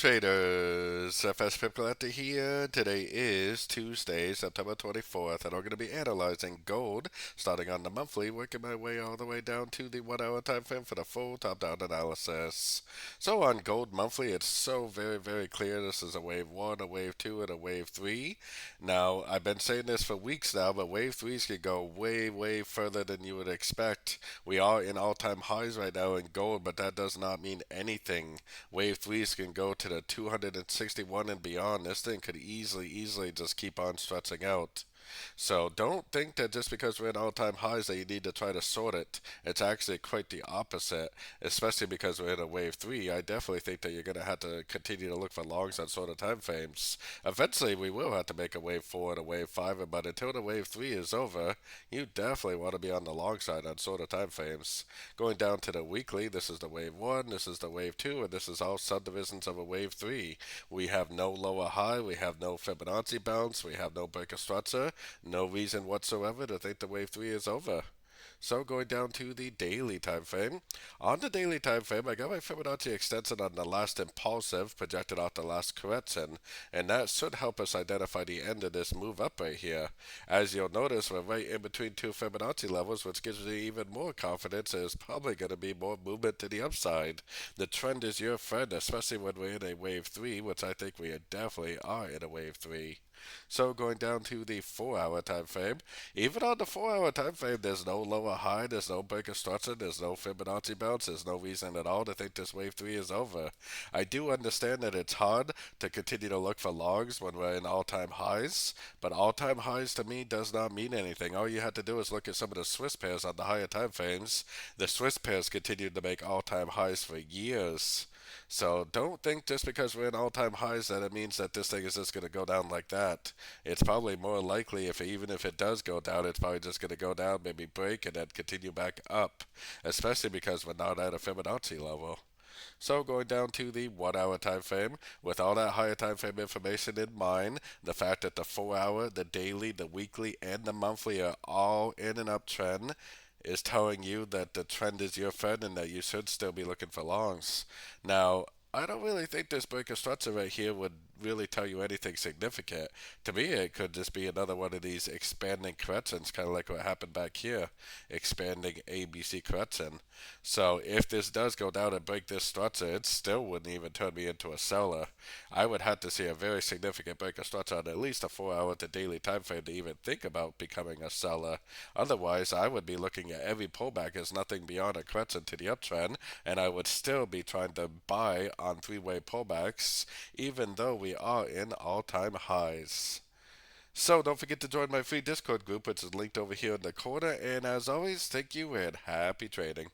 traders, FX Pip Collector here. Today is Tuesday, September 24th, and I'm going to be analyzing gold, starting on the monthly, working my way all the way down to the 1 hour time frame for the full top-down analysis. So on gold monthly, it's so very clear. This is a wave 1, a wave 2, and a wave 3. Now, I've been saying this for weeks now, but wave 3s can go way further than you would expect. We are in all-time highs right now in gold, but that does not mean anything. Wave 3s can go to the 261 and beyond. This thing could easily just keep on stretching out. So don't think that just because we're at all-time highs that you need to try to sort it. It's actually quite the opposite, especially because we're in a wave 3. I definitely think that you're going to have to continue to look for longs on sort of time frames. Eventually, we will have to make a wave 4 and a wave 5, but until the wave 3 is over, you definitely want to be on the long side on sort of time frames. Going down to the weekly, this is the wave 1, this is the wave 2, and this is all subdivisions of a wave 3. We have no lower high, we have no Fibonacci bounce, we have no breaker structure. No reason whatsoever to think the wave 3 is over. So going down to the daily time frame. On the daily time frame, I got my Fibonacci extension on the last impulsive, projected off the last correction, and that should help us identify the end of this move up right here. As you'll notice, we're right in between two Fibonacci levels, which gives me even more confidence there's probably going to be more movement to the upside. The trend is your friend, especially when we're in a wave 3, which I think we definitely are in a wave 3. So going down to the 4 hour time frame, even on the 4 hour time frame, there's no lower high, there's no breaker structure, there's no Fibonacci bounce, there's no reason at all to think this wave 3 is over. I do understand that it's hard to continue to look for longs when we're in all-time highs, but all-time highs to me does not mean anything. All you have to do is look at some of the Swiss pairs on the higher time frames. The Swiss pairs continued to make all-time highs for years. So don't think just because we're in all-time highs that it means that this thing is just going to go down like that. It's probably more likely, even if it does go down, it's probably just going to go down, maybe break, and then continue back up, especially because we're not at a Fibonacci level. So going down to the 1 hour time frame, with all that higher time frame information in mind, the fact that the 4 hour, the daily, the weekly, and the monthly are all in an uptrend is telling you that the trend is your friend and that you should still be looking for longs. Now, I don't really think this breaker structure right here would really tell you anything significant. To me, it could just be another one of these expanding corrections, kind of like what happened back here, expanding ABC correction. So if this does go down and break this structure, it still wouldn't even turn me into a seller. I would have to see a very significant breaker structure on at least a 4 hour to daily time frame to even think about becoming a seller. Otherwise, I would be looking at every pullback as nothing beyond a correction to the uptrend, and I would still be trying to buy on three-way pullbacks, even though we are in all-time highs. So don't forget to join my free Discord group, which is linked over here in the corner, and as always, thank you and happy trading.